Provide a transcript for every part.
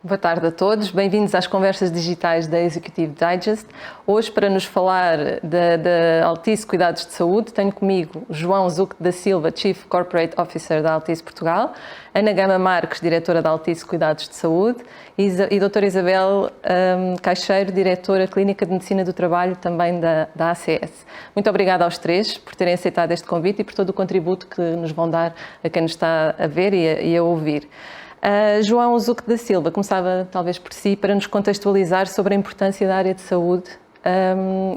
Boa tarde a todos, bem-vindos às conversas digitais da Executive Digest. Hoje, para nos falar da Altice Cuidados de Saúde, tenho comigo João Zuc da Silva, Chief Corporate Officer da Altice Portugal, Ana Gama Marques, diretora da Altice Cuidados de Saúde, e doutora Isabel Caixeiro, diretora Clínica de Medicina do Trabalho, também da ACS. Muito obrigada aos três por terem aceitado este convite e por todo o contributo que nos vão dar a quem nos está a ver e a ouvir. João Zuc da Silva, começava talvez por si, para nos contextualizar sobre a importância da área de saúde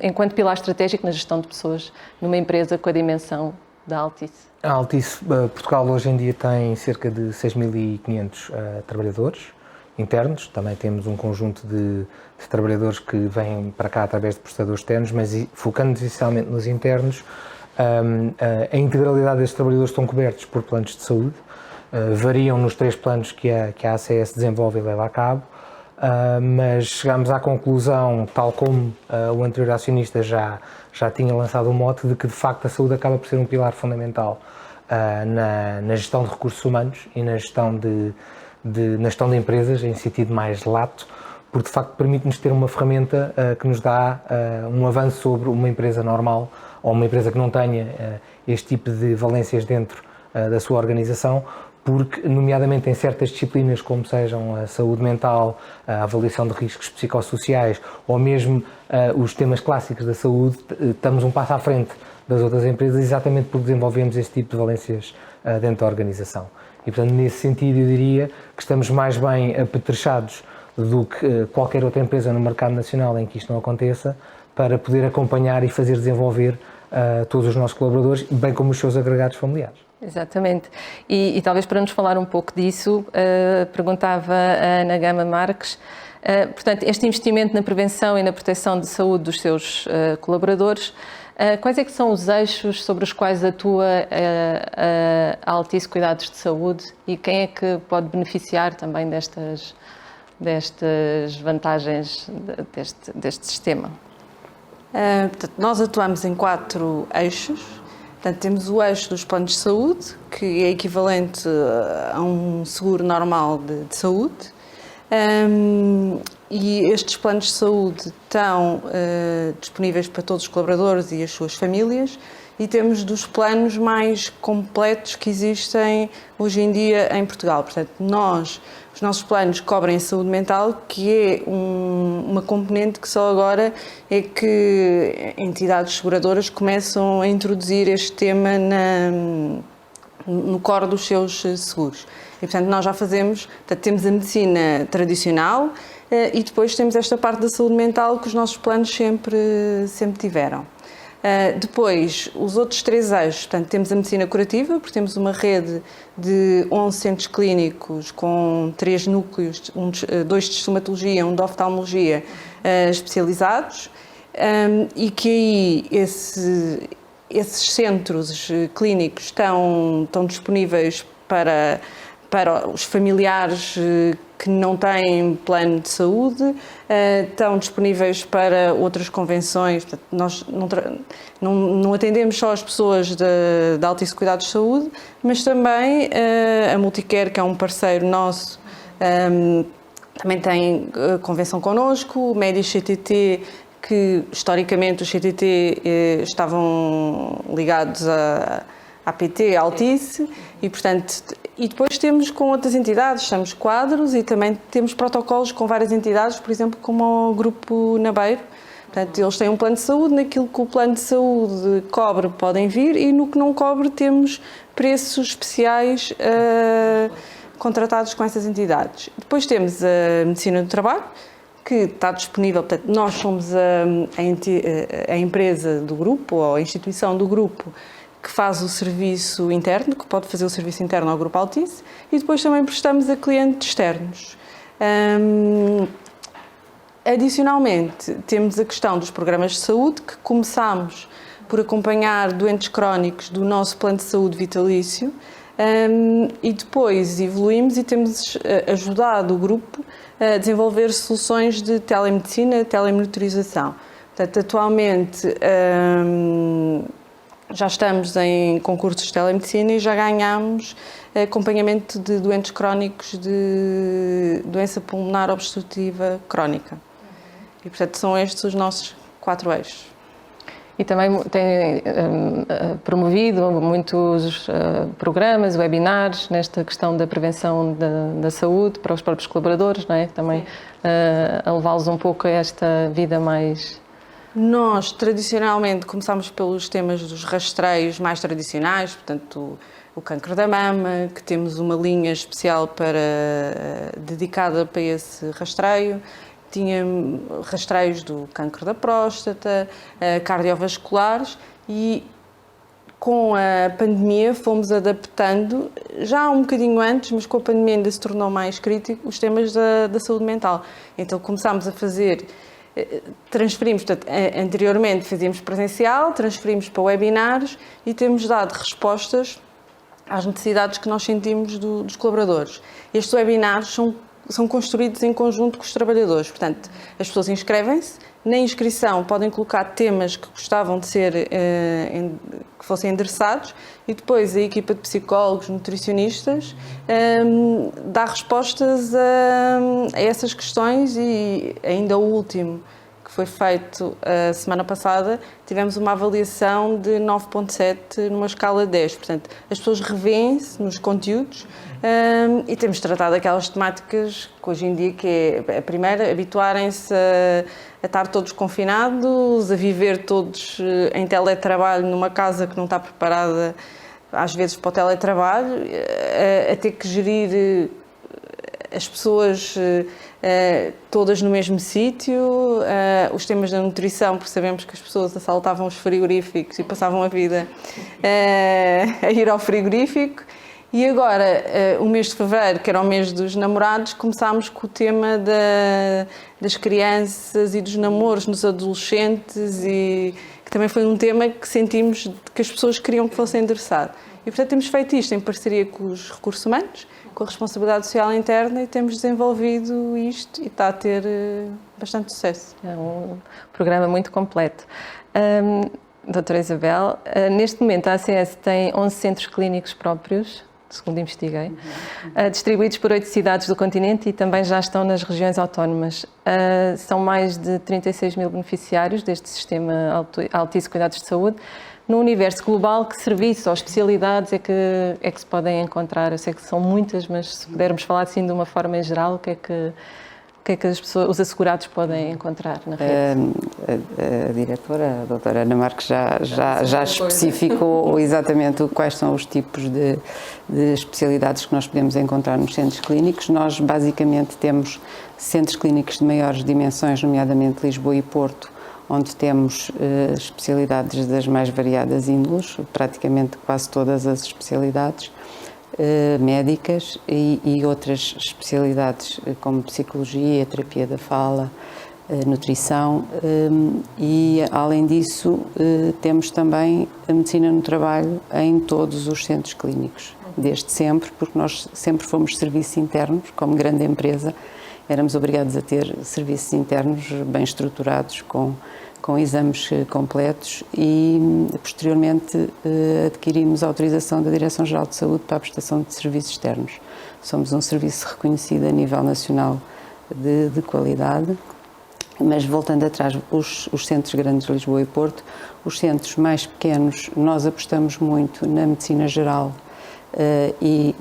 enquanto pilar estratégico na gestão de pessoas numa empresa com a dimensão da Altice. A Altice Portugal hoje em dia tem cerca de 6.500 trabalhadores internos, também temos um conjunto de trabalhadores que vêm para cá através de prestadores externos, mas focando essencialmente nos internos, a integralidade destes trabalhadores estão cobertos por planos de saúde. Variam nos 3 planos que a ACS desenvolve e leva a cabo, mas chegamos à conclusão, tal como o anterior acionista já tinha lançado o mote, de que de facto a saúde acaba por ser um pilar fundamental na gestão de recursos humanos e na gestão de empresas em sentido mais lato, porque de facto permite-nos ter uma ferramenta que nos dá um avanço sobre uma empresa normal ou uma empresa que não tenha este tipo de valências dentro da sua organização, porque, nomeadamente em certas disciplinas, como sejam a saúde mental, a avaliação de riscos psicossociais ou mesmo os temas clássicos da saúde, estamos um passo à frente das outras empresas exatamente porque desenvolvemos este tipo de valências dentro da organização. E, portanto, nesse sentido, eu diria que estamos mais bem apetrechados do que qualquer outra empresa no mercado nacional em que isto não aconteça, para poder acompanhar e fazer desenvolver todos os nossos colaboradores, bem como os seus agregados familiares. Exatamente. E talvez para nos falar um pouco disso, perguntava a Ana Gama Marques, portanto, este investimento na prevenção e na proteção de saúde dos seus colaboradores, quais é que são os eixos sobre os quais atua a Altice Cuidados de Saúde e quem é que pode beneficiar também destas vantagens deste sistema? Portanto, nós atuamos em 4 eixos. Portanto, temos o eixo dos planos de saúde, que é equivalente a um seguro normal de saúde. E estes planos de saúde estão disponíveis para todos os colaboradores e as suas famílias. E temos dos planos mais completos que existem hoje em dia em Portugal. Portanto, os nossos planos cobrem a saúde mental, que é uma componente que só agora é que entidades seguradoras começam a introduzir este tema no core dos seus seguros. E, portanto, nós já temos a medicina tradicional e depois temos esta parte da saúde mental que os nossos planos sempre tiveram. Depois, os outros 3 eixos, portanto, temos a medicina curativa, porque temos uma rede de 11 centros clínicos com 3 núcleos, 2 de estomatologia, 1 de oftalmologia especializados, e que aí esses centros clínicos estão disponíveis para os familiares que não têm plano de saúde, estão disponíveis para outras convenções. Portanto, nós não atendemos só as pessoas da Altice Cuidados de Saúde, mas também a Multicare, que é um parceiro nosso, também tem convenção connosco, o Médis CTT, que historicamente os CTT estavam ligados à PT, à Altice, e portanto, e depois temos com outras entidades, temos quadros e também temos protocolos com várias entidades, por exemplo, como o Grupo Nabeiro. Portanto, eles têm um plano de saúde, naquilo que o plano de saúde cobre podem vir e no que não cobre temos preços especiais contratados com essas entidades. Depois temos a medicina do trabalho, que está disponível, portanto, nós somos a empresa do grupo ou a instituição do grupo que faz o serviço interno, que pode fazer o serviço interno ao Grupo Altice, e depois também prestamos a clientes externos. Adicionalmente, temos a questão dos programas de saúde, que começámos por acompanhar doentes crónicos do nosso plano de saúde vitalício, e depois evoluímos e temos ajudado o grupo a desenvolver soluções de telemedicina, telemonitorização. Portanto, atualmente Já estamos em concursos de telemedicina e já ganhamos acompanhamento de doentes crónicos de doença pulmonar obstrutiva crónica. E, portanto, são estes os nossos 4 eixos. E também tem promovido muitos programas, webinars, nesta questão da prevenção da saúde para os próprios colaboradores, não é? Também a levá-los um pouco a esta vida mais... Nós, tradicionalmente, começámos pelos temas dos rastreios mais tradicionais, portanto, o cancro da mama, que temos uma linha especial dedicada para esse rastreio. Tinha rastreios do cancro da próstata, cardiovasculares, e com a pandemia fomos adaptando, já um bocadinho antes, mas com a pandemia ainda se tornou mais crítico, os temas da saúde mental. Então começámos a fazer, transferimos, portanto, anteriormente fazíamos presencial, transferimos para webinars e temos dado respostas às necessidades que nós sentimos dos colaboradores. Estes webinars são construídos em conjunto com os trabalhadores, portanto, as pessoas inscrevem-se, na inscrição podem colocar temas que gostavam de que fossem endereçados, e depois a equipa de psicólogos, nutricionistas, dá respostas a essas questões. E ainda o último, que foi feito a semana passada, tivemos uma avaliação de 9.7 numa escala de 10, portanto, as pessoas revêem-se nos conteúdos. E temos tratado aquelas temáticas que hoje em dia, que é a primeira, habituarem-se a estar todos confinados, a viver todos em teletrabalho numa casa que não está preparada às vezes para o teletrabalho, a ter que gerir as pessoas todas no mesmo sítio, os temas da nutrição, porque sabemos que as pessoas assaltavam os frigoríficos e passavam a vida a ir ao frigorífico. E agora, o mês de fevereiro, que era o mês dos namorados, começámos com o tema das crianças e dos namoros nos adolescentes, e que também foi um tema que sentimos que as pessoas queriam que fosse endereçado. E, portanto, temos feito isto em parceria com os recursos humanos, com a responsabilidade social interna, e temos desenvolvido isto e está a ter bastante sucesso. É um programa muito completo. Doutora Isabel, neste momento a ACS tem 11 centros clínicos próprios, segundo investiguei, distribuídos por 8 cidades do continente e também já estão nas regiões autónomas. São mais de 36 mil beneficiários deste sistema Altice Cuidados de Saúde. No universo global, que serviços ou especialidades é que se podem encontrar? Eu sei que são muitas, mas se pudermos falar assim de uma forma em geral, o que é que os assegurados podem encontrar na rede? A diretora, a doutora Ana Marques, já especificou exatamente quais são os tipos de especialidades que nós podemos encontrar nos centros clínicos. Nós, basicamente, temos centros clínicos de maiores dimensões, nomeadamente Lisboa e Porto, onde temos especialidades das mais variadas índoles, praticamente quase todas as especialidades médicas, e outras especialidades como psicologia, terapia da fala, nutrição, e além disso temos também a medicina no trabalho em todos os centros clínicos, desde sempre, porque nós sempre fomos serviços internos, como grande empresa, éramos obrigados a ter serviços internos bem estruturados, com exames completos, e posteriormente adquirimos a autorização da Direção-Geral de Saúde para a prestação de serviços externos. Somos um serviço reconhecido a nível nacional de qualidade, mas voltando atrás, os centros grandes de Lisboa e Porto, os centros mais pequenos, nós apostamos muito na medicina geral e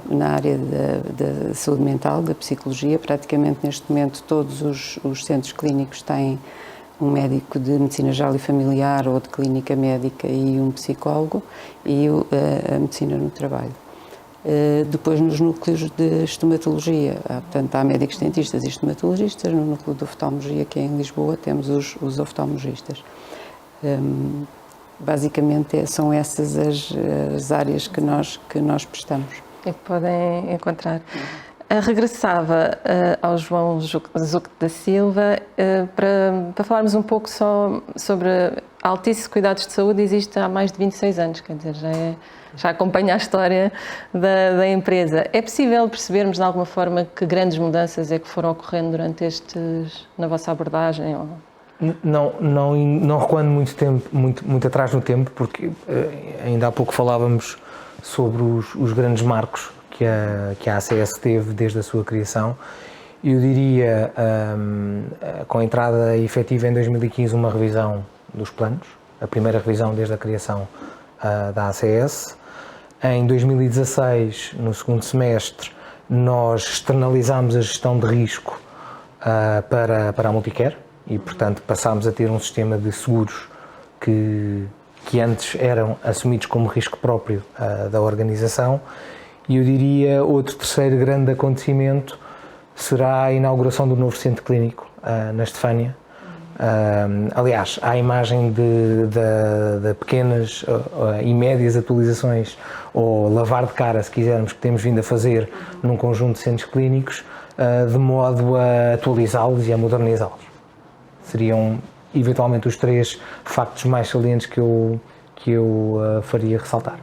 na área da saúde mental, da psicologia. Praticamente neste momento todos os centros clínicos têm um médico de medicina geral e familiar ou de clínica médica e um psicólogo, e a medicina no trabalho. Depois, nos núcleos de estomatologia, portanto, há médicos dentistas e estomatologistas. No núcleo de oftalmologia, que é em Lisboa, temos os oftalmologistas. Basicamente, são essas as áreas que nós prestamos. E que podem encontrar. Regressava ao João Zuc da Silva para falarmos um pouco só sobre a Altice Cuidados de Saúde. Existe há mais de 26 anos, quer dizer, já acompanha a história da empresa. É possível percebermos de alguma forma que grandes mudanças é que foram ocorrendo durante na vossa abordagem? Não recuando muito atrás no tempo, porque ainda há pouco falávamos sobre os grandes marcos que a ACS teve desde a sua criação. Eu diria, com a entrada efetiva em 2015, uma revisão dos planos, a primeira revisão desde a criação da ACS. Em 2016, no segundo semestre, nós externalizámos a gestão de risco para a Multicare e, portanto, passámos a ter um sistema de seguros que antes eram assumidos como risco próprio da organização. E eu diria, outro terceiro grande acontecimento será a inauguração do novo centro clínico na Estefânia. Aliás, à imagem de pequenas e médias atualizações ou lavar de cara, se quisermos, que temos vindo a fazer num conjunto de centros clínicos, de modo a atualizá-los e a modernizá-los. Seriam, eventualmente, os 3 factos mais salientes que eu faria ressaltar.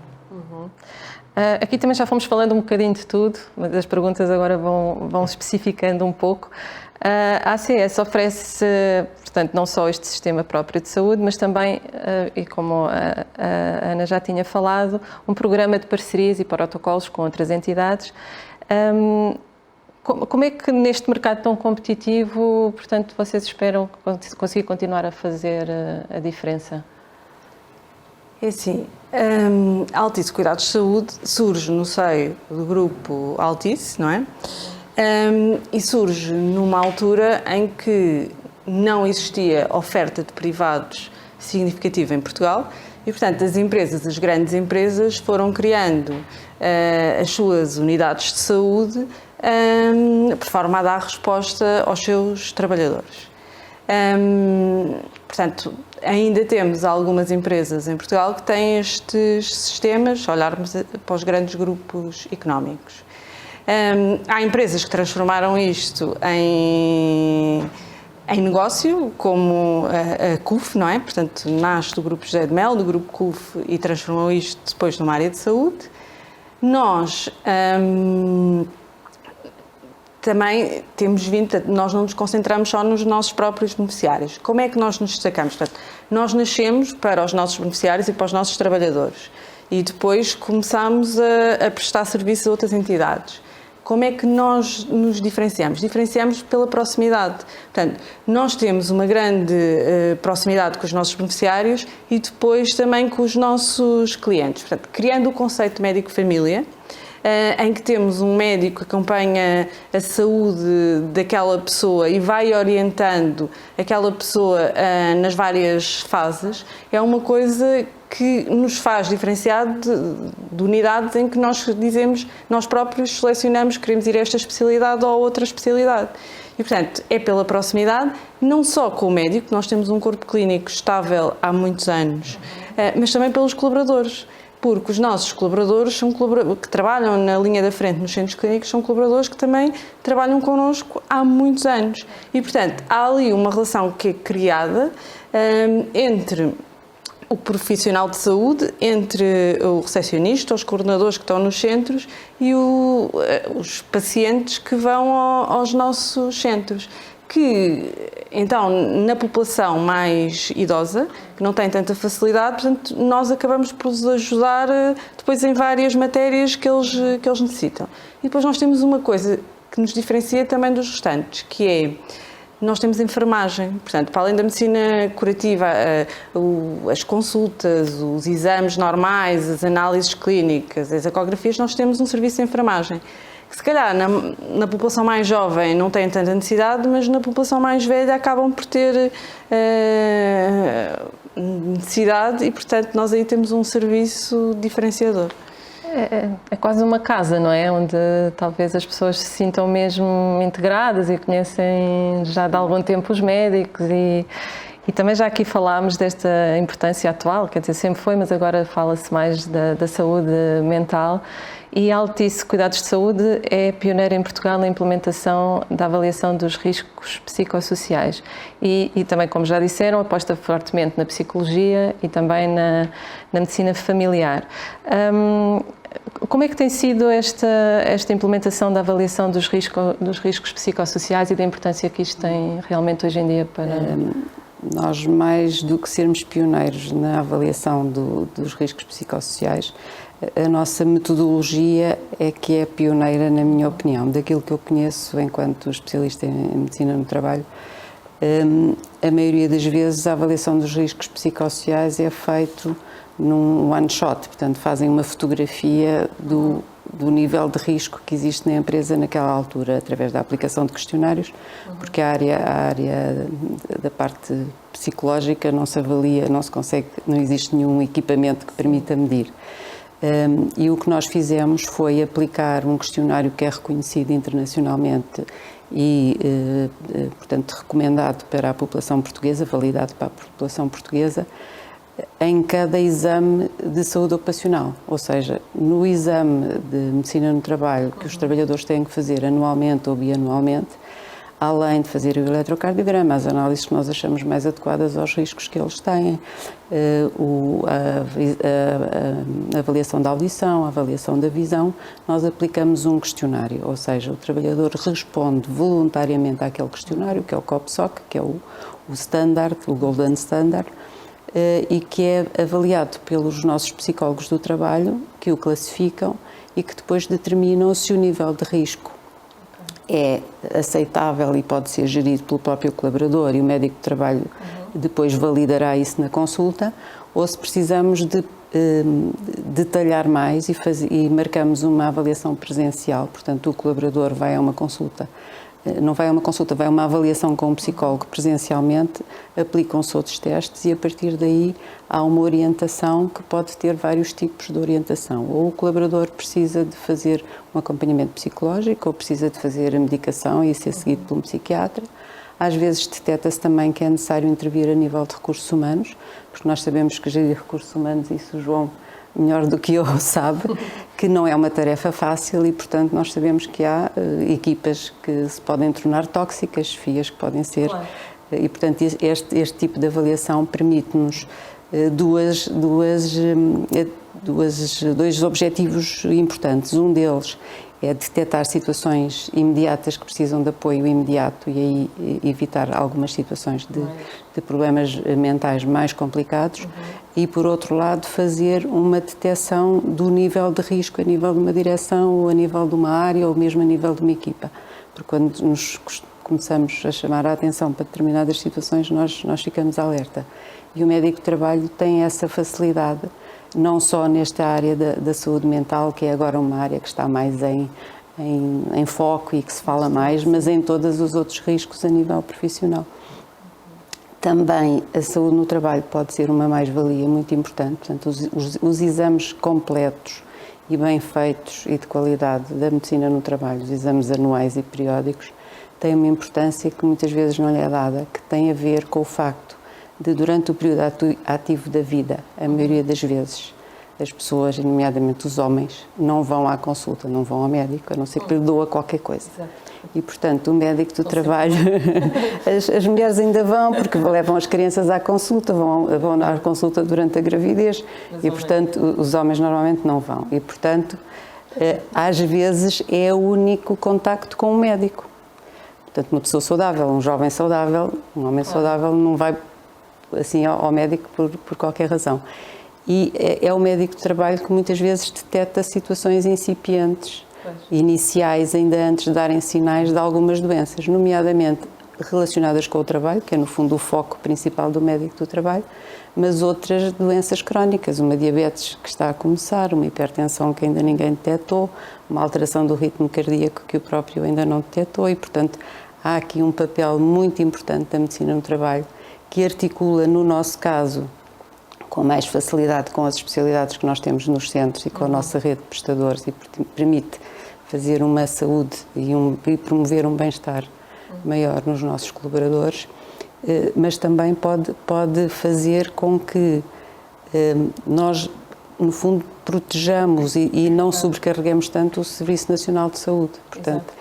Aqui também já fomos falando um bocadinho de tudo, mas as perguntas agora vão especificando um pouco. A ACS oferece, portanto, não só este sistema próprio de saúde, mas também, e como a Ana já tinha falado, um programa de parcerias e protocolos com outras entidades. Como é que neste mercado tão competitivo, portanto, vocês esperam conseguir continuar a fazer a diferença? É assim, a Altice Cuidados de Saúde surge no seio do grupo Altice, não é? E surge numa altura em que não existia oferta de privados significativa em Portugal e, portanto, as grandes empresas foram criando as suas unidades de saúde por forma a dar resposta aos seus trabalhadores. Portanto, ainda temos algumas empresas em Portugal que têm estes sistemas, se olharmos para os grandes grupos económicos. Há empresas que transformaram isto em negócio, como a CUF, não é? Portanto, nasce do grupo José de Mel, do grupo CUF, e transformou isto depois numa área de saúde. Nós também temos vindo, nós não nos concentramos só nos nossos próprios beneficiários. Como é que nós nos destacamos? Portanto, nós nascemos para os nossos beneficiários e para os nossos trabalhadores e depois começamos a prestar serviço a outras entidades. Como é que nós nos diferenciamos? Diferenciamos pela proximidade. Portanto, nós temos uma grande proximidade com os nossos beneficiários e depois também com os nossos clientes. Portanto, criando o conceito de médico-família, em que temos um médico que acompanha a saúde daquela pessoa e vai orientando aquela pessoa nas várias fases, é uma coisa que nos faz diferenciar de unidades em que nós dizemos, nós próprios selecionamos, queremos ir a esta especialidade ou a outra especialidade. E, portanto, é pela proximidade, não só com o médico, nós temos um corpo clínico estável há muitos anos, mas também pelos colaboradores. Porque os nossos colaboradores que trabalham na linha da frente nos centros clínicos são colaboradores que também trabalham connosco há muitos anos. E, portanto, há ali uma relação que é criada entre o profissional de saúde, entre o recepcionista, os coordenadores que estão nos centros e os pacientes que vão aos nossos centros. Que, então, na população mais idosa, que não tem tanta facilidade, portanto, nós acabamos por os ajudar depois em várias matérias que eles necessitam. E depois nós temos uma coisa que nos diferencia também dos restantes, que é, nós temos enfermagem, portanto, para além da medicina curativa, as consultas, os exames normais, as análises clínicas, as ecografias, nós temos um serviço de enfermagem. Que se calhar na população mais jovem não tem tanta necessidade, mas na população mais velha acabam por ter necessidade e, portanto, nós aí temos um serviço diferenciador. É quase uma casa, não é? Onde talvez as pessoas se sintam mesmo integradas e conhecem já de algum tempo os médicos e também já aqui falámos desta importância atual, quer dizer, sempre foi, mas agora fala-se mais da saúde mental. E a Altice Cuidados de Saúde é pioneira em Portugal na implementação da avaliação dos riscos psicossociais. E também, como já disseram, aposta fortemente na psicologia e também na medicina familiar. Como é que tem sido esta implementação da avaliação dos riscos psicossociais e da importância que isto tem realmente hoje em dia para... Nós, mais do que sermos pioneiros na avaliação dos riscos psicossociais, a nossa metodologia é que é pioneira, na minha opinião, daquilo que eu conheço enquanto especialista em medicina no trabalho. A maioria das vezes a avaliação dos riscos psicossociais é feito num one shot, portanto fazem uma fotografia do nível de risco que existe na empresa naquela altura, através da aplicação de questionários, porque a área da parte psicológica não se avalia, não se consegue, não existe nenhum equipamento que permita medir. E o que nós fizemos foi aplicar um questionário que é reconhecido internacionalmente e, portanto, recomendado para a população portuguesa, validado para a população portuguesa, em cada exame de saúde ocupacional, ou seja, no exame de medicina no trabalho que os trabalhadores têm que fazer anualmente ou bianualmente, além de fazer o eletrocardiograma, as análises que nós achamos mais adequadas aos riscos que eles têm, a avaliação da audição, a avaliação da visão, nós aplicamos um questionário, ou seja, o trabalhador responde voluntariamente àquele questionário, que é o COPSOC, que é o standard, o Golden Standard, e que é avaliado pelos nossos psicólogos do trabalho, que o classificam e que depois determinam se o nível de risco é aceitável e pode ser gerido pelo próprio colaborador e o médico de trabalho depois validará isso na consulta, ou se precisamos de detalhar mais e marcamos uma avaliação presencial, portanto o colaborador vai a uma consulta, não vai a uma consulta, vai a uma avaliação com um psicólogo presencialmente, aplicam-se outros testes e a partir daí há uma orientação que pode ter vários tipos de orientação. Ou o colaborador precisa de fazer um acompanhamento psicológico ou precisa de fazer a medicação e ser seguido por um psiquiatra. Às vezes detecta-se também que é necessário intervir a nível de recursos humanos, porque nós sabemos que gerir recursos humanos, isso o João melhor do que eu sabe, que não é uma tarefa fácil e, portanto, nós sabemos que há equipas que se podem tornar tóxicas, FIAs que podem ser, claro. E, portanto, este tipo de avaliação permite-nos dois objetivos importantes. Um deles é detectar situações imediatas que precisam de apoio imediato e aí evitar algumas situações de problemas mentais mais complicados e, por outro lado, fazer uma detecção do nível de risco a nível de uma direção ou a nível de uma área ou mesmo a nível de uma equipa. Porque quando nos começamos a chamar a atenção para determinadas situações, nós ficamos alerta. E o médico de trabalho tem essa facilidade, não só nesta área da saúde mental, que é agora uma área que está mais em foco e que se fala mais, mas em todos os outros riscos a nível profissional. Também a saúde no trabalho pode ser uma mais-valia muito importante, portanto, os exames completos e bem feitos e de qualidade da medicina no trabalho, os exames anuais e periódicos, têm uma importância que muitas vezes não lhe é dada, que tem a ver com o facto de, durante o período ativo da vida, a maioria das vezes, as pessoas, nomeadamente os homens, não vão à consulta, não vão ao médico, a não ser que lhe doa qualquer coisa. E, portanto, o médico do trabalho, as mulheres ainda vão, porque levam as crianças à consulta, vão à consulta durante a gravidez, e, portanto, os homens normalmente não vão. E, portanto, às vezes é o único contacto com o médico. Portanto, uma pessoa saudável, um jovem saudável, um homem saudável não vai assim ao médico por qualquer razão. E é o médico de trabalho que muitas vezes detecta situações incipientes, iniciais, ainda antes de darem sinais de algumas doenças, nomeadamente relacionadas com o trabalho, que é no fundo o foco principal do médico do trabalho, mas outras doenças crónicas, uma diabetes que está a começar, uma hipertensão que ainda ninguém detectou, uma alteração do ritmo cardíaco que o próprio ainda não detectou e, portanto, há aqui um papel muito importante da medicina no trabalho que articula, no nosso caso, com mais facilidade com as especialidades que nós temos nos centros e com a nossa rede de prestadores e permite fazer uma saúde e promover um bem-estar maior nos nossos colaboradores, mas também pode fazer com que nós, no fundo, protejamos e não sobrecarreguemos tanto o Serviço Nacional de Saúde. Portanto,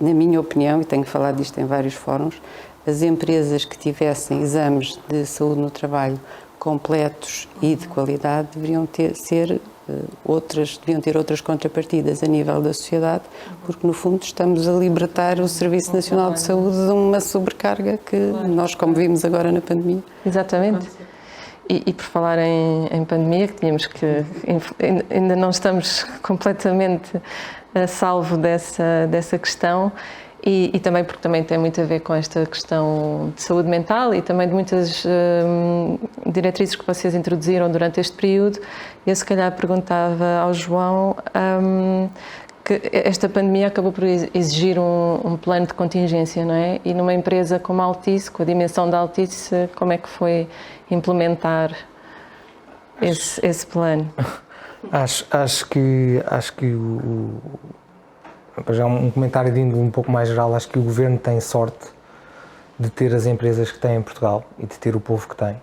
na minha opinião, e tenho falado disto em vários fóruns, as empresas que tivessem exames de saúde no trabalho completos e de qualidade deveriam ser deviam ter outras contrapartidas a nível da sociedade, porque no fundo estamos a libertar o Serviço Nacional de Saúde de uma sobrecarga que nós, como vimos agora na pandemia. Exatamente. E por falar em pandemia, que tínhamos que ainda não estamos completamente a salvo dessa questão, e também porque também tem muito a ver com esta questão de saúde mental e também de muitas diretrizes que vocês introduziram durante este período. Eu se calhar perguntava ao João que esta pandemia acabou por exigir um plano de contingência, não é? E numa empresa como a Altice, com a dimensão da Altice, como é que foi implementar esse plano? Acho que já um comentário de índole um pouco mais geral. Acho que o Governo tem sorte de ter as empresas que tem em Portugal e de ter o povo que tem,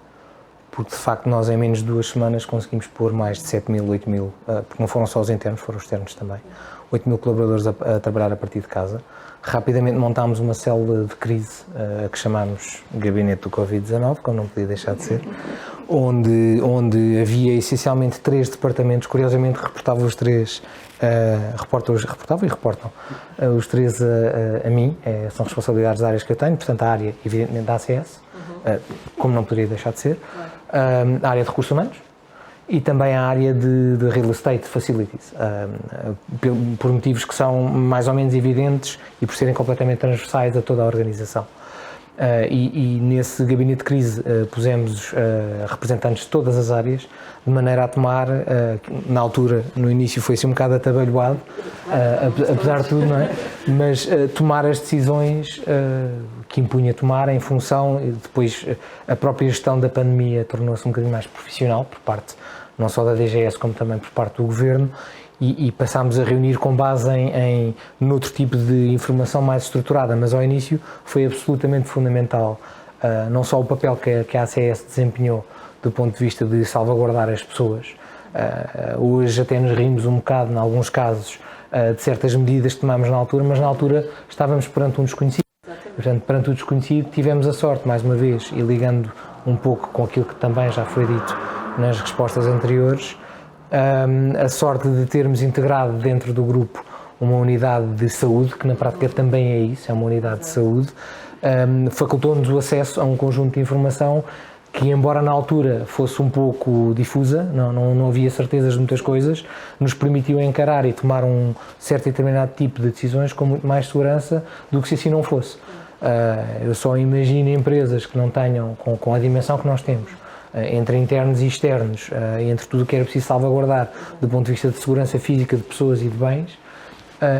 porque de facto nós em menos de 2 semanas conseguimos pôr mais de 7.000, 8.000, porque não foram só os internos, foram os externos também, 8.000 colaboradores a trabalhar a partir de casa. Rapidamente montámos uma célula de crise, que chamámos Gabinete do Covid-19, como não podia deixar de ser, onde havia essencialmente 3 departamentos, curiosamente reportavam os 3, reportavam e reportam os 3 a mim, são responsabilidades das áreas que eu tenho, portanto a área evidentemente da ACS, como não poderia deixar de ser, a área de recursos humanos e também a área de real estate facilities, por motivos que são mais ou menos evidentes e por serem completamente transversais a toda a organização. E nesse gabinete de crise pusemos representantes de todas as áreas, de maneira a tomar, na altura, no início foi assim um bocado atabalhoado, apesar de tudo, não é? Mas tomar as decisões que impunha tomar em função, e depois a própria gestão da pandemia tornou-se um bocadinho mais profissional, por parte não só da DGS como também por parte do Governo, e passámos a reunir com base noutro tipo de informação mais estruturada, mas ao início foi absolutamente fundamental, não só o papel que a ACS desempenhou do ponto de vista de salvaguardar as pessoas. Hoje até nos rimos um bocado, em alguns casos, de certas medidas que tomámos na altura, mas na altura estávamos perante um desconhecido. Portanto, perante o desconhecido tivemos a sorte, mais uma vez, e ligando um pouco com aquilo que também já foi dito nas respostas anteriores, a sorte de termos integrado dentro do grupo uma unidade de saúde, que na prática também é isso, é uma unidade de saúde, facultou-nos o acesso a um conjunto de informação que, embora na altura fosse um pouco difusa, não havia certezas de muitas coisas, nos permitiu encarar e tomar um certo e determinado tipo de decisões com muito mais segurança do que se assim não fosse. Eu só imagino empresas que não tenham, com a dimensão que nós temos, entre internos e externos, entre tudo o que era preciso salvaguardar do ponto de vista de segurança física de pessoas e de bens,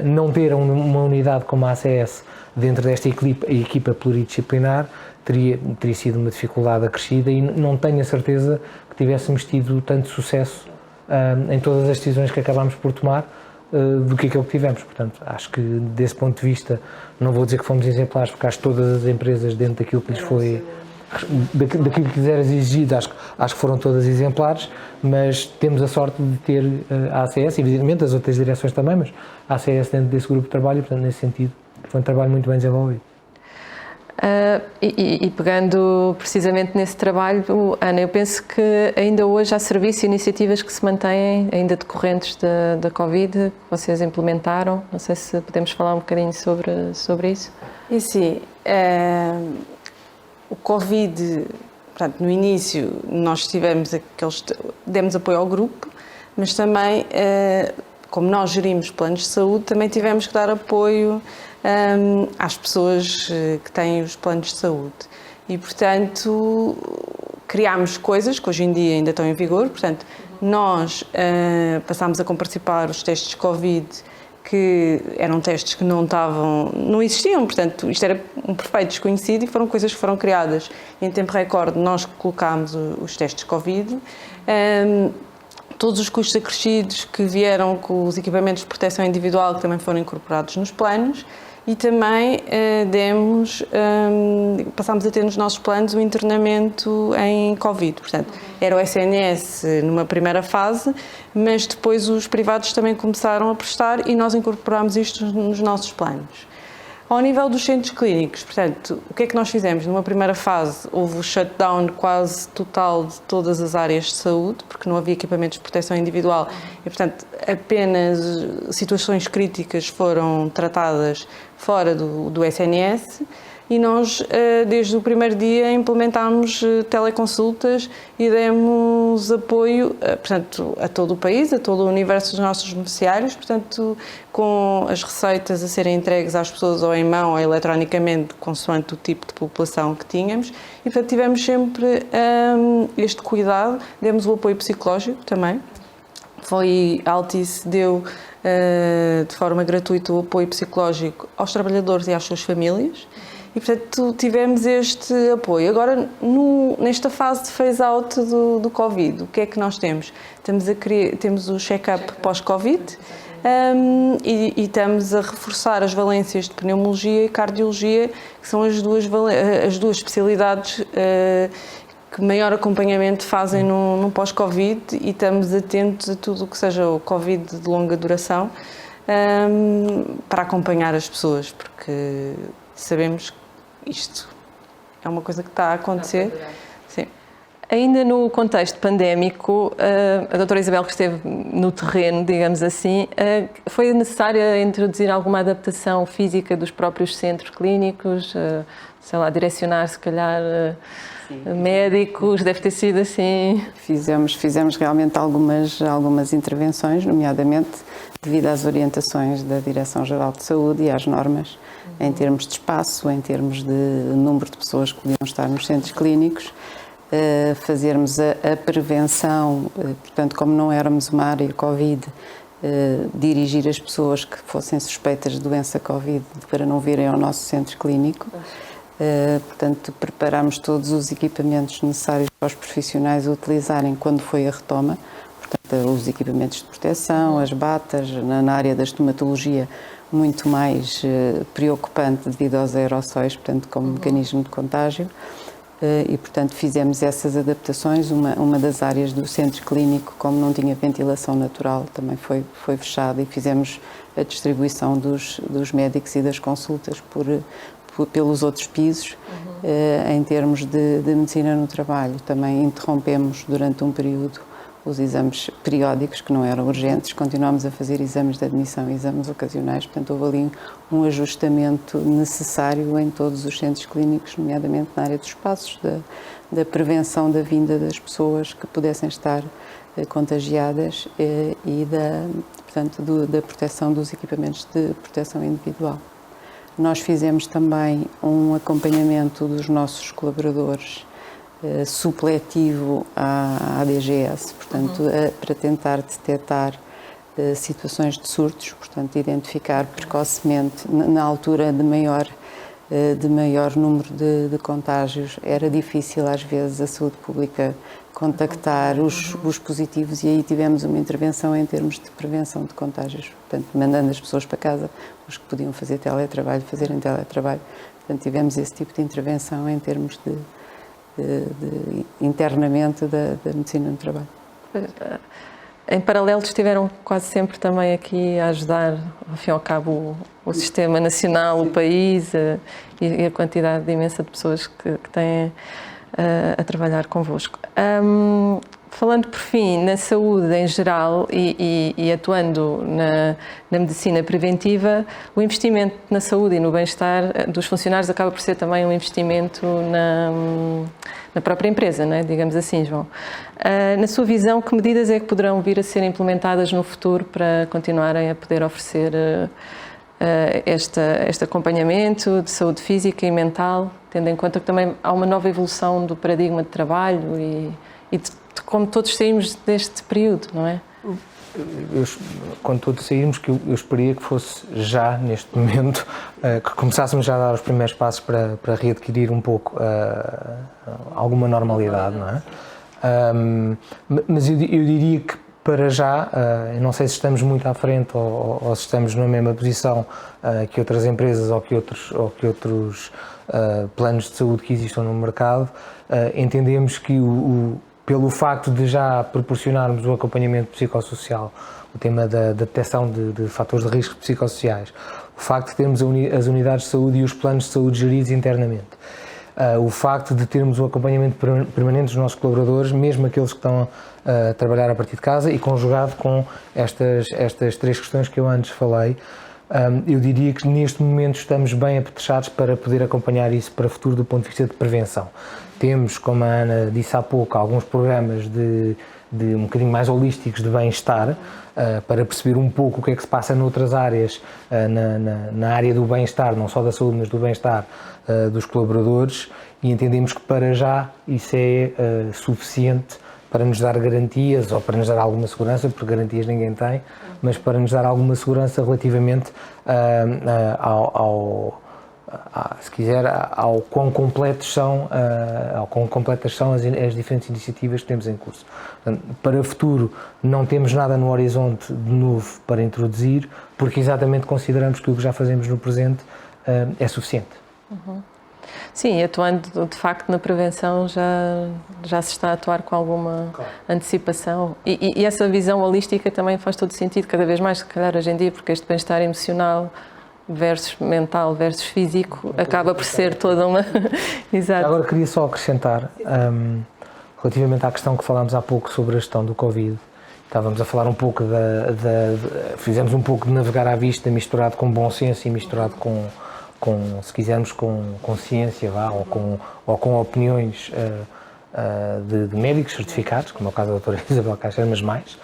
não ter uma unidade como a ACS dentro desta equipa pluridisciplinar teria sido uma dificuldade acrescida, e não tenho a certeza que tivéssemos tido tanto sucesso em todas as decisões que acabámos por tomar do que aquilo que tivemos. Portanto, acho que desse ponto de vista, não vou dizer que fomos exemplares, porque acho que todas as empresas dentro daquilo que lhes foi, daquilo que lhes era exigido, acho que foram todas exemplares, mas temos a sorte de ter a ACS, evidentemente as outras direções também, mas a ACS dentro desse grupo de trabalho, e portanto nesse sentido foi um trabalho muito bem desenvolvido. E pegando precisamente nesse trabalho, Ana, eu penso que ainda hoje há serviços e iniciativas que se mantêm ainda decorrentes da Covid, que vocês implementaram. Não sei se podemos falar um bocadinho sobre isso. E sim, o Covid, portanto, no início nós demos apoio ao grupo, mas também, como nós gerimos planos de saúde, também tivemos que dar apoio às pessoas que têm os planos de saúde. E, portanto, criámos coisas que hoje em dia ainda estão em vigor. Portanto, nós passámos a comparticipar os testes de Covid, que eram testes que não existiam, portanto, isto era um perfeito desconhecido, e foram coisas que foram criadas em tempo recorde. Nós colocámos os testes de Covid. Todos os custos acrescidos que vieram com os equipamentos de proteção individual, que também foram incorporados nos planos, e também passámos a ter nos nossos planos o internamento em Covid. Portanto, era o SNS numa primeira fase, mas depois os privados também começaram a prestar, e nós incorporámos isto nos nossos planos. Ao nível dos centros clínicos, portanto, o que é que nós fizemos? Numa primeira fase houve o shutdown quase total de todas as áreas de saúde, porque não havia equipamentos de proteção individual e, portanto, apenas situações críticas foram tratadas fora do SNS. E nós, desde o primeiro dia, implementámos teleconsultas e demos apoio, portanto, a todo o país, a todo o universo dos nossos beneficiários, portanto, com as receitas a serem entregues às pessoas ou em mão ou eletronicamente, consoante o tipo de população que tínhamos. E, portanto, tivemos sempre este cuidado, demos o apoio psicológico também. A Altice deu de forma gratuita o apoio psicológico aos trabalhadores e às suas famílias. E, portanto, tivemos este apoio. Agora, nesta fase de phase-out do Covid, o que é que nós temos? Temos o check-up pós-Covid e estamos a reforçar as valências de pneumologia e cardiologia, que são as duas especialidades que maior acompanhamento fazem num pós-Covid, e estamos atentos a tudo o que seja o Covid de longa duração para acompanhar as pessoas, porque sabemos que isto é uma coisa que está a acontecer. Sim. Ainda no contexto pandémico, a doutora Isabel, que esteve no terreno, digamos assim, foi necessária introduzir alguma adaptação física dos próprios centros clínicos, sei lá, direcionar se calhar médicos, deve ter sido assim? Fizemos realmente algumas intervenções, nomeadamente devido às orientações da Direção-Geral de Saúde e às normas, em termos de espaço, em termos de número de pessoas que podiam estar nos centros clínicos, fazermos a prevenção, portanto, como não éramos uma área Covid, dirigir as pessoas que fossem suspeitas de doença Covid para não virem ao nosso centro clínico. Portanto, preparámos todos os equipamentos necessários para os profissionais utilizarem quando foi a retoma, portanto, os equipamentos de proteção, as batas, na área da estomatologia, muito mais preocupante devido aos aerossóis, portanto, como mecanismo de contágio, e, portanto, fizemos essas adaptações. Uma das áreas do centro clínico, como não tinha ventilação natural, também foi fechada, e fizemos a distribuição dos médicos e das consultas pelos outros pisos. Em termos de medicina no trabalho, também interrompemos durante um período os exames periódicos, que não eram urgentes, continuámos a fazer exames de admissão, exames ocasionais, portanto houve ali um ajustamento necessário em todos os centros clínicos, nomeadamente na área dos espaços, da prevenção da vinda das pessoas que pudessem estar contagiadas e da proteção dos equipamentos de proteção individual. Nós fizemos também um acompanhamento dos nossos colaboradores supletivo à DGS, portanto, para tentar detectar situações de surtos, portanto, identificar precocemente, na altura de maior número de contágios. Era difícil, às vezes, a saúde pública contactar os positivos, e aí tivemos uma intervenção em termos de prevenção de contágios, portanto, mandando as pessoas para casa, os que podiam fazer teletrabalho, fazerem teletrabalho. Portanto, tivemos esse tipo de intervenção em termos de internamento da medicina no trabalho. Em paralelo, estiveram quase sempre também aqui a ajudar, ao fim e ao cabo, o sistema nacional, o país e a quantidade imensa de pessoas que têm a trabalhar convosco. Falando, por fim, na saúde em geral e atuando na medicina preventiva, o investimento na saúde e no bem-estar dos funcionários acaba por ser também um investimento na própria empresa, não é? Digamos assim, João. Na sua visão, que medidas é que poderão vir a ser implementadas no futuro para continuarem a poder oferecer este acompanhamento de saúde física e mental, tendo em conta que também há uma nova evolução do paradigma de trabalho e de como todos saímos deste período, não é? Quando todos saímos, que eu esperia que fosse já, neste momento, que começássemos já a dar os primeiros passos para readquirir um pouco alguma normalidade, não é? Mas eu diria que, para já, eu não sei se estamos muito à frente ou se estamos na mesma posição que outras empresas ou que outros planos de saúde que existam no mercado, entendemos que pelo facto de já proporcionarmos o acompanhamento psicossocial, o tema da detecção de fatores de risco psicossociais, o facto de termos as unidades de saúde e os planos de saúde geridos internamente, o facto de termos o acompanhamento permanente dos nossos colaboradores, mesmo aqueles que estão a trabalhar a partir de casa, e conjugado com estas 3 questões que eu antes falei, eu diria que neste momento estamos bem apetrechados para poder acompanhar isso para o futuro do ponto de vista de prevenção. Temos, como a Ana disse há pouco, alguns programas de um bocadinho mais holísticos de bem-estar, para perceber um pouco o que é que se passa noutras áreas, na área do bem-estar, não só da saúde, mas do bem-estar dos colaboradores, e entendemos que para já isso é suficiente para nos dar garantias, ou para nos dar alguma segurança, porque garantias ninguém tem, mas para nos dar alguma segurança relativamente se quiser, ao quão completas são as diferentes iniciativas que temos em curso. Portanto, para o futuro não temos nada no horizonte de novo para introduzir, porque exatamente consideramos que o que já fazemos no presente é suficiente. Uhum. Sim, atuando de facto na prevenção já se está a atuar com alguma antecipação, e essa visão holística também faz todo sentido, cada vez mais, se calhar hoje em dia, porque este bem-estar emocional versus mental versus físico acaba por ser toda uma... Exato. Agora queria só acrescentar, relativamente à questão que falámos há pouco sobre a gestão do Covid, estávamos a falar um pouco fizemos um pouco de navegar à vista, misturado com bom senso e misturado com se quisermos, com ciência, ou com opiniões de médicos certificados, como é o caso da doutora Isabel Caixeira, mas mais.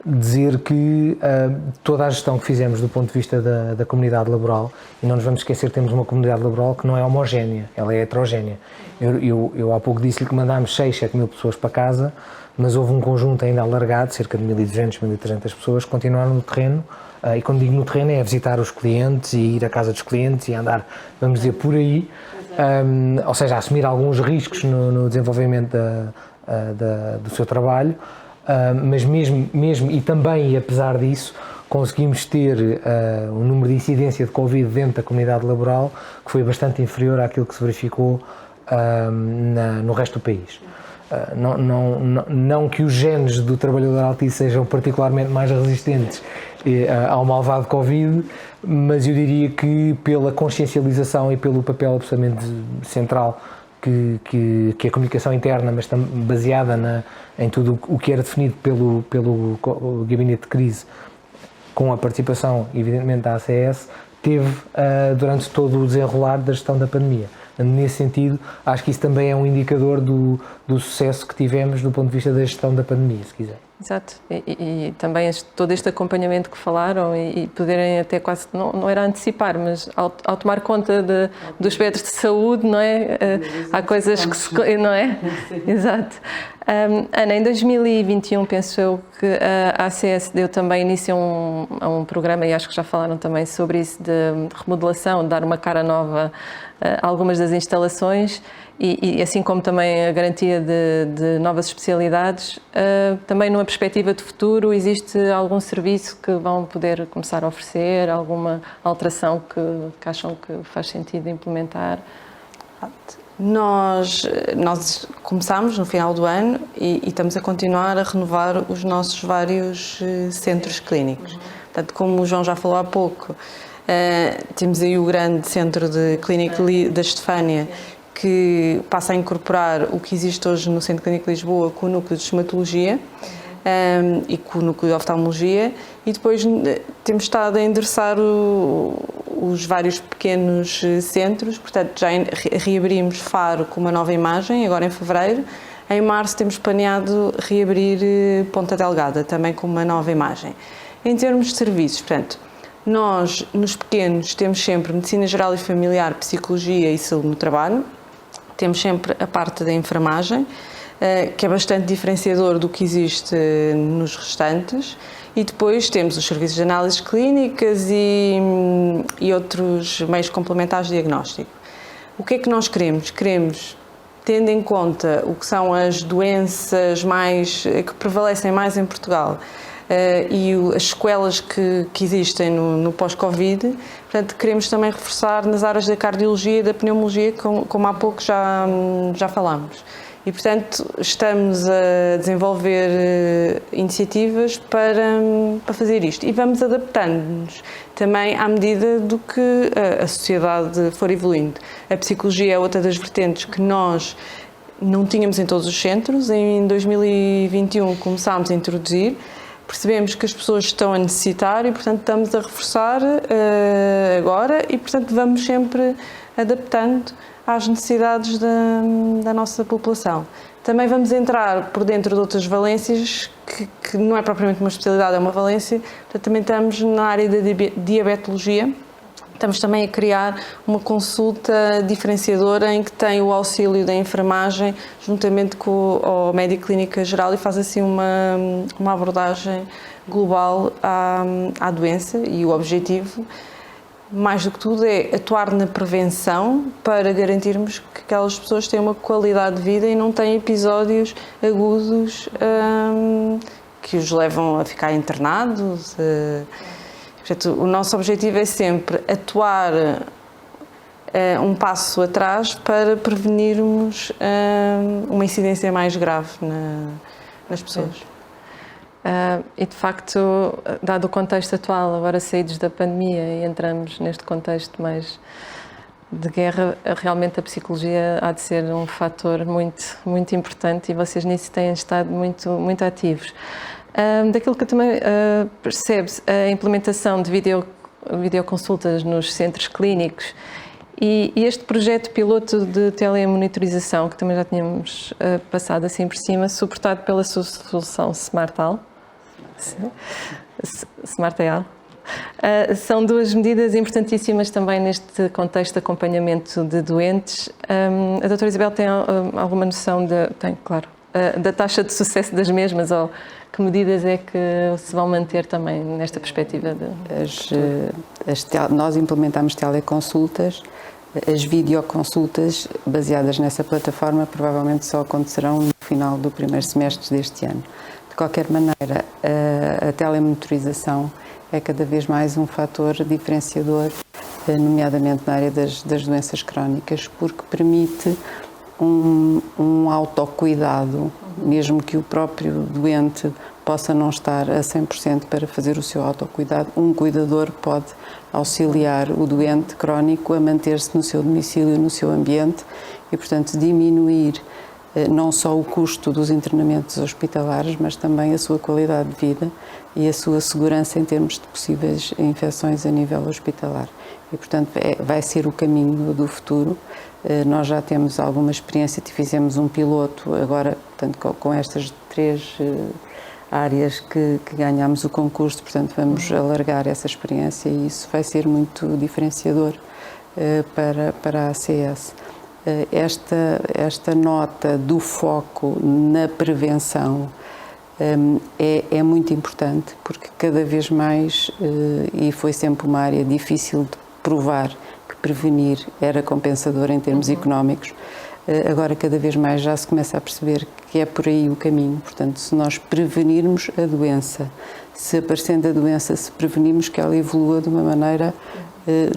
Dizer que toda a gestão que fizemos do ponto de vista da comunidade laboral, e não nos vamos esquecer, temos uma comunidade laboral que não é homogénea, ela é heterogénea. Eu há pouco disse-lhe que mandámos 6, 7 mil pessoas para casa, mas houve um conjunto ainda alargado, cerca de 1.200, 1.300 pessoas, que continuaram no terreno, e quando digo no terreno é visitar os clientes e ir à casa dos clientes e andar, vamos dizer, por aí, ou seja, assumir alguns riscos no desenvolvimento do seu trabalho, mas mesmo e também, e apesar disso, conseguimos ter um número de incidência de Covid dentro da comunidade laboral que foi bastante inferior àquilo que se verificou no resto do país. Não que os genes do trabalhador autista sejam particularmente mais resistentes ao malvado Covid, mas eu diria que pela consciencialização e pelo papel absolutamente central que a comunicação interna, mas também baseada em tudo o que era definido pelo Gabinete de Crise, com a participação, evidentemente, da ACS, teve durante todo o desenrolar da gestão da pandemia. Nesse sentido, acho que isso também é um indicador do sucesso que tivemos do ponto de vista da gestão da pandemia, se quiser. Exato, e também todo este acompanhamento que falaram e poderem até quase, não era antecipar, mas ao tomar conta dos aspectos de saúde, não é? Há coisas que se... não é? Exato. Ana, em 2021 penso eu que a ACS deu também início a um programa, e acho que já falaram também sobre isso, de remodelação, de dar uma cara nova a algumas das instalações, e assim como também a garantia de novas especialidades, também numa perspectiva de futuro, existe algum serviço que vão poder começar a oferecer, alguma alteração que acham que faz sentido implementar? Nós começámos no final do ano e estamos a continuar a renovar os nossos vários centros clínicos. Portanto, como o João já falou há pouco, temos aí o grande centro de clínica da Estefânia, que passa a incorporar o que existe hoje no Centro Clínico de Lisboa com o núcleo de estomatologia e com o núcleo de oftalmologia, e depois temos estado a endereçar os vários pequenos centros. Portanto, já reabrimos Faro com uma nova imagem, agora em fevereiro. Em março temos planeado reabrir Ponta Delgada, também com uma nova imagem. Em termos de serviços, portanto, nós nos pequenos temos sempre Medicina Geral e Familiar, Psicologia e Saúde no Trabalho. Temos sempre a parte da enfermagem, que é bastante diferenciador do que existe nos restantes, e depois temos os serviços de análises clínicas e outros meios complementares de diagnóstico. O que é que nós queremos? Queremos, tendo em conta o que são as doenças que prevalecem mais em Portugal, e as sequelas que existem no pós-Covid, portanto, queremos também reforçar nas áreas da cardiologia e da pneumologia, como há pouco já falámos. E, portanto, estamos a desenvolver iniciativas para fazer isto. E vamos adaptando-nos também à medida do que a sociedade for evoluindo. A psicologia é outra das vertentes que nós não tínhamos em todos os centros. Em 2021 começámos a introduzir, percebemos que as pessoas estão a necessitar e, portanto, estamos a reforçar agora e, portanto, vamos sempre adaptando às necessidades da nossa população. Também vamos entrar por dentro de outras valências, que não é propriamente uma especialidade, é uma valência. Portanto, também estamos na área da diabetologia. Estamos também a criar uma consulta diferenciadora em que tem o auxílio da enfermagem juntamente com o médico clínica geral e faz assim uma abordagem global à doença, e o objetivo, mais do que tudo, é atuar na prevenção para garantirmos que aquelas pessoas têm uma qualidade de vida e não têm episódios agudos que os levam a ficar internados. Portanto, o nosso objetivo é sempre atuar um passo atrás para prevenirmos uma incidência mais grave nas pessoas. E de facto, dado o contexto atual, agora saídos da pandemia e entramos neste contexto mais de guerra, realmente a psicologia há de ser um fator muito, muito importante, e vocês nisso têm estado muito, muito ativos. Daquilo que também percebe-se, a implementação de videoconsultas nos centros clínicos e este projeto piloto de telemonitorização, que também já tínhamos passado assim por cima, suportado pela solução SmartAL. SmartAL. São duas medidas importantíssimas também neste contexto de acompanhamento de doentes. A doutora Isabel tem alguma noção da taxa de sucesso das mesmas, ou que medidas é que se vão manter também nesta perspectiva? Nós implementamos teleconsultas. As videoconsultas baseadas nessa plataforma provavelmente só acontecerão no final do primeiro semestre deste ano. De qualquer maneira, a telemonitorização é cada vez mais um fator diferenciador, nomeadamente na área das doenças crónicas, porque permite um autocuidado, mesmo que o próprio doente possa não estar a 100% para fazer o seu autocuidado. Um cuidador pode auxiliar o doente crónico a manter-se no seu domicílio, no seu ambiente, e, portanto, diminuir não só o custo dos internamentos hospitalares, mas também a sua qualidade de vida e a sua segurança em termos de possíveis infecções a nível hospitalar. E, portanto, vai ser o caminho do futuro. Nós já temos alguma experiência, fizemos um piloto agora, portanto, com estas 3 áreas que ganhámos o concurso, portanto, vamos alargar essa experiência e isso vai ser muito diferenciador para a ACS. Esta nota do foco na prevenção é muito importante, porque cada vez mais, e foi sempre uma área difícil de provar que prevenir era compensador em termos económicos, agora cada vez mais já se começa a perceber que é por aí o caminho. Portanto, se nós prevenirmos a doença, se aparecendo a doença, se prevenirmos que ela evolua de uma maneira,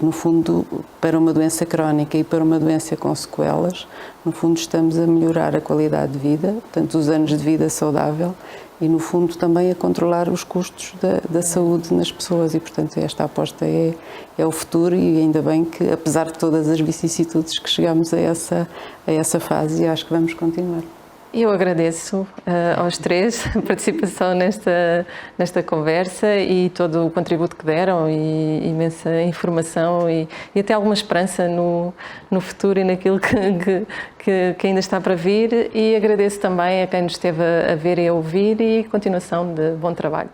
no fundo, para uma doença crónica e para uma doença com sequelas, no fundo estamos a melhorar a qualidade de vida, portanto os anos de vida saudável, e no fundo também a controlar os custos da saúde nas pessoas, e portanto esta aposta é o futuro, e ainda bem que, apesar de todas as vicissitudes, que chegamos a essa fase, e acho que vamos continuar. Eu agradeço aos 3 a participação nesta conversa e todo o contributo que deram, e imensa informação e até alguma esperança no futuro e naquilo que ainda está para vir, e agradeço também a quem nos esteve a ver e a ouvir, e continuação de bom trabalho.